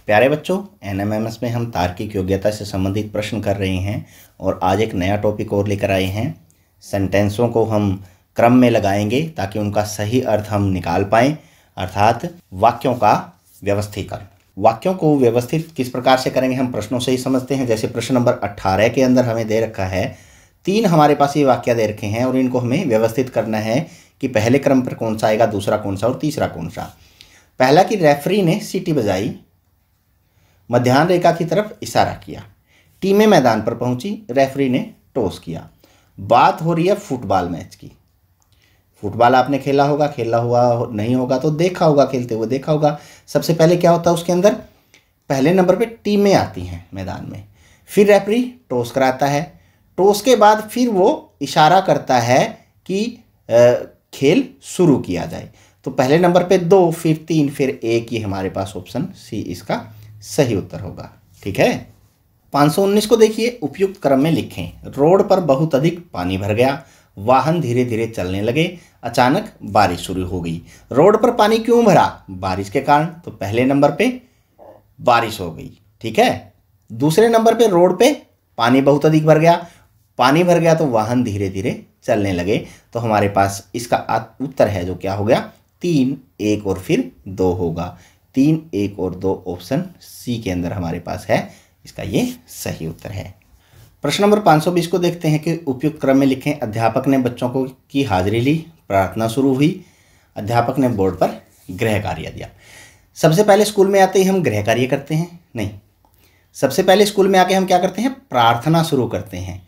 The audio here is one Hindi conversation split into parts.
प्यारे बच्चों, एनएमएमएस में हम तार्किक योग्यता से संबंधित प्रश्न कर रहे हैं और आज एक नया टॉपिक और लेकर आए हैं। सेंटेंसों को हम क्रम में लगाएंगे ताकि उनका सही अर्थ हम निकाल पाएं, अर्थात वाक्यों का व्यवस्थीकरण। वाक्यों को व्यवस्थित किस प्रकार से करेंगे हम प्रश्नों से ही समझते हैं। जैसे प्रश्न नंबर 18 के अंदर हमें दे रखा है, 3 हमारे पास ये वाक्य दे रखे हैं और इनको हमें व्यवस्थित करना है कि पहले क्रम पर कौन सा आएगा, दूसरा कौन सा और तीसरा कौन सा। पहला कि रेफरी ने सीटी बजाई, मध्याह्न रेखा की तरफ इशारा किया, टीमें मैदान पर पहुंची, रेफरी ने टॉस किया। बात हो रही है फुटबॉल मैच की। फुटबॉल आपने खेला होगा, खेला हुआ नहीं होगा तो देखा होगा, खेलते हुए देखा होगा। सबसे पहले क्या होता है उसके अंदर, पहले नंबर पे टीमें आती हैं मैदान में, फिर रेफरी टॉस कराता है, टॉस के बाद फिर वो इशारा करता है कि खेल शुरू किया जाए। तो पहले नंबर पे 2, फिर 3, फिर 1, ये हमारे पास ऑप्शन सी इसका सही उत्तर होगा। ठीक है। 519 को देखिए, उपयुक्त क्रम में लिखें। रोड पर बहुत अधिक पानी भर गया, वाहन धीरे धीरे चलने लगे, अचानक बारिश शुरू हो गई। रोड पर पानी क्यों भरा? बारिश के कारण। तो पहले नंबर पे बारिश हो गई। ठीक है। दूसरे नंबर पे रोड पे पानी बहुत अधिक भर गया, पानी भर गया तो वाहन धीरे धीरे चलने लगे। तो हमारे पास इसका उत्तर है जो क्या हो गया, 3, 1 और फिर 2 होगा। 3, 1 और 2 ऑप्शन सी के अंदर हमारे पास है, इसका ये सही उत्तर है। प्रश्न नंबर 520 को देखते हैं कि उपयुक्त क्रम में लिखें। अध्यापक ने बच्चों को की हाजिरी ली, प्रार्थना शुरू हुई, अध्यापक ने बोर्ड पर गृह कार्य दिया। सबसे पहले स्कूल में आते ही हम गृह कार्य करते हैं? नहीं, सबसे पहले स्कूल में आके हम क्या करते हैं, प्रार्थना शुरू करते हैं।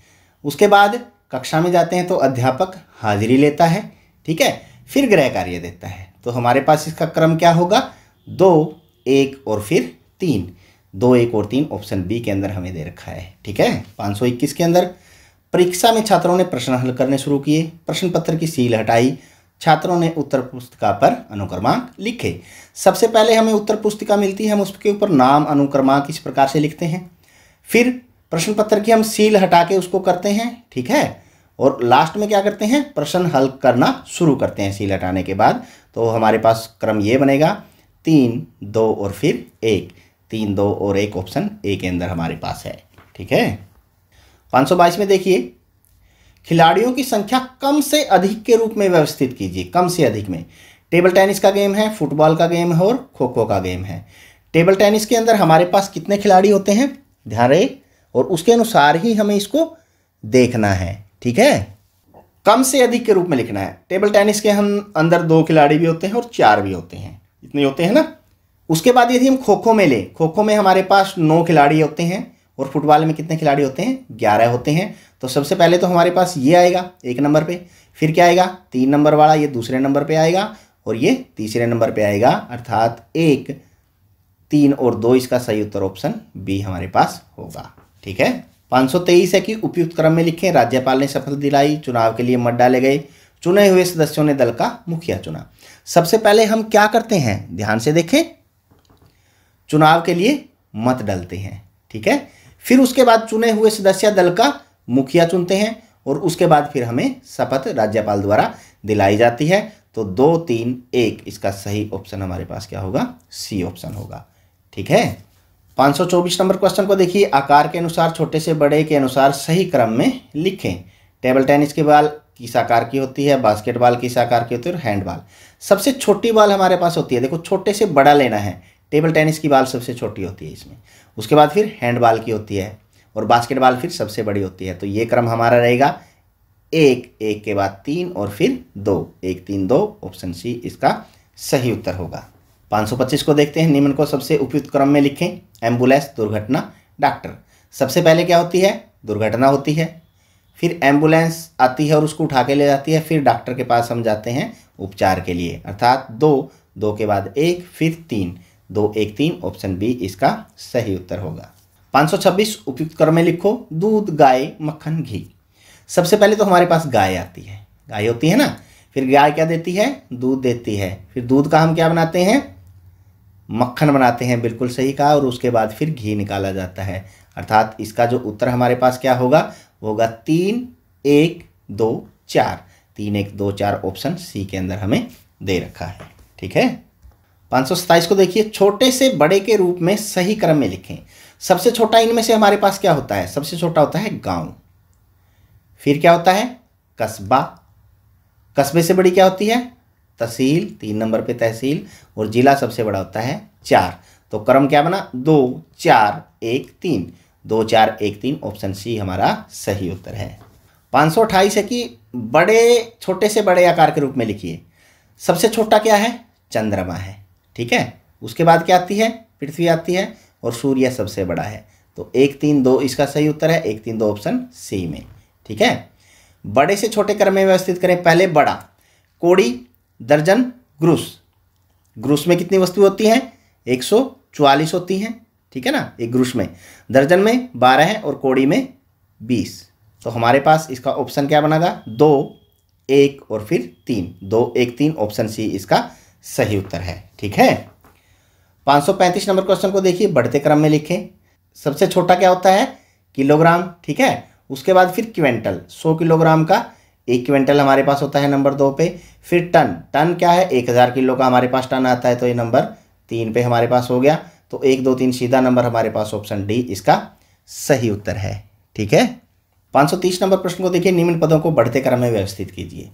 उसके बाद कक्षा में जाते हैं तो अध्यापक हाजिरी लेता है, ठीक है, फिर गृह कार्य देता है। तो हमारे पास इसका क्रम क्या होगा, 2, 1 और फिर 3। 2, 1 और 3 ऑप्शन बी के अंदर हमें दे रखा है। ठीक है। 521 के अंदर, परीक्षा में छात्रों ने प्रश्न हल करने शुरू किए, प्रश्न पत्र की सील हटाई, छात्रों ने उत्तर पुस्तिका पर अनुक्रमांक लिखे। सबसे पहले हमें उत्तर पुस्तिका मिलती है, हम उसके ऊपर नाम अनुक्रमांक इस प्रकार से लिखते हैं। फिर प्रश्न पत्र की हम सील हटा के उसको करते हैं, ठीक है, और लास्ट में क्या करते हैं, प्रश्न हल करना शुरू करते हैं सील हटाने के बाद। तो हमारे पास क्रम ये बनेगा, 3, 2 और फिर 1। 3, 2 और 1 ऑप्शन ए के अंदर हमारे पास है। ठीक है। 522 में देखिए, खिलाड़ियों की संख्या कम से अधिक के रूप में व्यवस्थित कीजिए। कम से अधिक में टेबल टेनिस का गेम है, फुटबॉल का गेम है और खो खो का गेम है। टेबल टेनिस के अंदर हमारे पास कितने खिलाड़ी होते हैं, ध्यान रहे, और उसके अनुसार ही हमें इसको देखना है। ठीक है। कम से अधिक के रूप में लिखना है। टेबल टेनिस के हम अंदर 2 खिलाड़ी भी होते हैं और 4 भी होते हैं, इतने होते हैं ना। उसके बाद यदि हम खो खो में लें, खो खो में हमारे पास 9 खिलाड़ी होते हैं और फुटबॉल में कितने खिलाड़ी होते हैं, 11 होते हैं। तो सबसे पहले तो हमारे पास ये आएगा 1 नंबर पे, फिर क्या आएगा 3 नंबर वाला, ये दूसरे नंबर पे आएगा और ये तीसरे नंबर पे आएगा, अर्थात 1, 3 और 2 इसका सही उत्तर ऑप्शन बी हमारे पास होगा। ठीक है। 523 है कि उपयुक्त क्रम में लिखें। राज्यपाल ने शपथ दिलाई, चुनाव के लिए मत डाले गए, चुने हुए सदस्यों ने दल का मुखिया चुना। सबसे पहले हम क्या करते हैं, ध्यान से देखें, चुनाव के लिए मत डालते हैं, ठीक है। फिर उसके बाद चुने हुए सदस्य दल का मुखिया चुनते हैं और उसके बाद फिर हमें शपथ राज्यपाल द्वारा दिलाई जाती है। तो 2, 3, 1 इसका सही ऑप्शन हमारे पास क्या होगा, सी ऑप्शन होगा। ठीक है। 524 नंबर क्वेश्चन को देखिए, आकार के अनुसार छोटे से बड़े के अनुसार सही क्रम में लिखें। टेबल टेनिस की बॉल किस आकार की होती है, बास्केटबॉल किस आकार की होती है और हैंडबॉल। सबसे छोटी बॉल हमारे पास होती है, देखो छोटे से बड़ा लेना है। टेबल टेनिस की बॉल सबसे छोटी होती है इसमें, उसके बाद फिर हैंडबॉल की होती है और बास्केटबॉल फिर सबसे बड़ी होती है। तो ये क्रम हमारा रहेगा 1, 1 के बाद 3 और फिर 2, 1, 3, 2 ऑप्शन सी इसका सही उत्तर होगा। 525 को देखते हैं, निम्न को सबसे उपयुक्त क्रम में लिखें। एम्बुलेंस, दुर्घटना, डॉक्टर। सबसे पहले क्या होती है, दुर्घटना होती है, फिर एम्बुलेंस आती है और उसको उठा के ले जाती है, फिर डॉक्टर के पास हम जाते हैं उपचार के लिए, अर्थात 2, 2 के बाद 1 फिर 3, 2, 1, 3 ऑप्शन बी इसका सही उत्तर होगा। 526 उपयुक्त क्रम में लिखो। दूध, गाय, मक्खन, घी। सबसे पहले तो हमारे पास गाय आती है, गाय होती है ना, फिर गाय क्या देती है, दूध देती है, फिर दूध का हम क्या बनाते हैं, मक्खन बनाते हैं, बिल्कुल सही कहा, और उसके बाद फिर घी निकाला जाता है, अर्थात इसका जो उत्तर हमारे पास क्या होगा, वो होगा 3, 1, 2, 4। 3, 1, 2, 4 ऑप्शन सी के अंदर हमें दे रखा है। ठीक है। 527 को देखिए, छोटे से बड़े के रूप में सही क्रम में लिखें। सबसे छोटा इनमें से हमारे पास क्या होता है? सबसे छोटा होता है गांव, फिर क्या होता है? कस्बा, कस्बे से बड़ी क्या होती है? तहसील, 3 नंबर पे तहसील, और जिला सबसे बड़ा होता है 4। तो क्रम क्या बना? 2 4 1 3, 2 4 1 3, ऑप्शन सी हमारा सही उत्तर है। 528 है कि बड़े छोटे से बड़े आकार के रूप में लिखिए। सबसे छोटा क्या है? चंद्रमा है, ठीक है। उसके बाद क्या आती है? पृथ्वी आती है, और सूर्य सबसे बड़ा है। तो 1 3 2 इसका सही उत्तर है, 1 3 2 ऑप्शन सी में, ठीक है। बड़े से छोटे क्रम में व्यवस्थित करें। पहले बड़ा, कोड़ी, दर्जन, ग्रुस। ग्रुस में कितनी वस्तु होती हैं? 144 होती हैं, ठीक है ना, एक ग्रुस में। दर्जन में 12 है, और कोड़ी में 20। तो हमारे पास इसका ऑप्शन क्या बनेगा? 2 1 और फिर 3, 2 1 3, ऑप्शन सी इसका सही उत्तर है, ठीक है। 535 नंबर क्वेश्चन को देखिए, बढ़ते क्रम में लिखें। सबसे छोटा क्या होता है? किलोग्राम, ठीक है। उसके बाद फिर क्विंटल, 100 किलोग्राम का 1 क्विंटल हमारे पास होता है नंबर 2 पे। फिर टन, टन क्या है? 1000 किलो का हमारे पास टन आता है, तो ये नंबर 3 पे हमारे पास हो गया। तो 1 2 3 सीधा नंबर हमारे पास ऑप्शन डी इसका सही उत्तर है, ठीक है। 530 नंबर प्रश्न को देखिए, निम्न पदों को बढ़ते क्रम में व्यवस्थित कीजिए।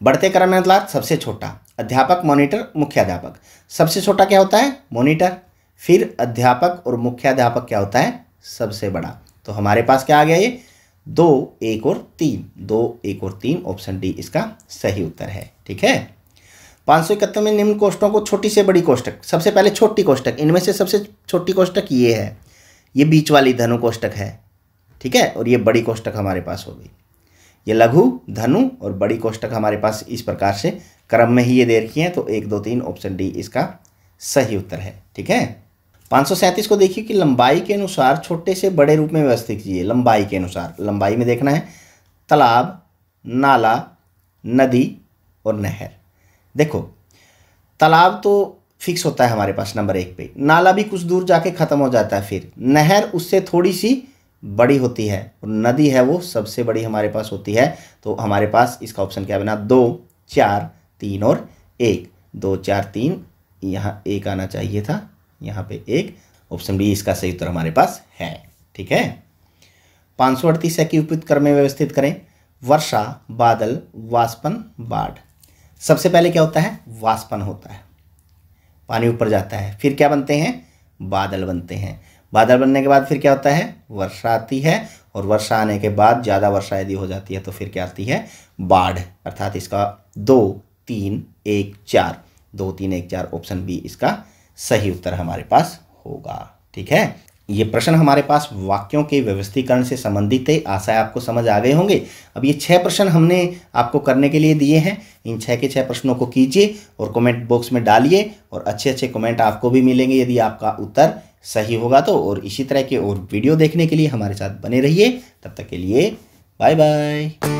बढ़ते क्रम में मतलब सबसे छोटा, अध्यापक, मॉनिटर, मुख्याध्यापक। सबसे छोटा क्या होता है? मॉनिटर। फिर अध्यापक और मुख्याध्यापक क्या होता है? सबसे बड़ा। तो हमारे पास क्या आ गया? ये 2 1 और 3, 2 1 और 3, ऑप्शन डी इसका सही उत्तर है, ठीक है। 571 में निम्न कोष्टकों को छोटी से बड़ी कोष्टक। सबसे पहले छोटी कोष्टक, इनमें से सबसे छोटी कोष्टक ये है, ये बीच वाली धनु कोष्टक है, ठीक है। और ये बड़ी कोष्टक हमारे पास हो गई। ये लघु, धनु और बड़ी कोष्टक हमारे पास इस प्रकार से क्रम में ही ये दे रखी हैं। तो 1 2 3, ऑप्शन डी इसका सही उत्तर है, ठीक है। 537 को देखिए कि लंबाई के अनुसार छोटे से बड़े रूप में व्यवस्थित कीजिए। लंबाई के अनुसार, लंबाई में देखना है तालाब, नाला, नदी और नहर। देखो, तालाब तो फिक्स होता है हमारे पास नंबर 1 पे, नाला भी कुछ दूर जाके ख़त्म हो जाता है, फिर नहर उससे थोड़ी सी बड़ी होती है, और नदी है वो सबसे बड़ी हमारे पास होती है। तो हमारे पास इसका ऑप्शन क्या बना? 2 4 3 और 1, 2 4 3, यहाँ 1 आना चाहिए था, यहाँ पे 1, ऑप्शन बी इसका सही उत्तर हमारे पास है, ठीक है। 538 है कि उपयुक्त क्रम में व्यवस्थित करें। वर्षा, बादल, वाष्पन, बाढ़। सबसे पहले क्या होता है? वाष्पन होता है, पानी ऊपर जाता है। फिर क्या बनते हैं? बादल बनते हैं। बादल बनने के बाद फिर क्या होता है? वर्षा आती है, और वर्षा आने के बाद ज़्यादा वर्षा यदि हो जाती है तो फिर क्या आती है? बाढ़। अर्थात इसका 2 3 1 4, 2 3 1 4, ऑप्शन बी इसका सही उत्तर हमारे पास होगा, ठीक है। ये प्रश्न हमारे पास वाक्यों के व्यवस्थीकरण से संबंधित है। आशा है आपको समझ आ गए होंगे। अब ये 6 प्रश्न हमने आपको करने के लिए दिए हैं। इन 6 के 6 प्रश्नों को कीजिए और कमेंट बॉक्स में डालिए, और अच्छे अच्छे कमेंट आपको भी मिलेंगे यदि आपका उत्तर सही होगा तो। और इसी तरह के और वीडियो देखने के लिए हमारे साथ बने रहिए। तब तक के लिए बाय बाय।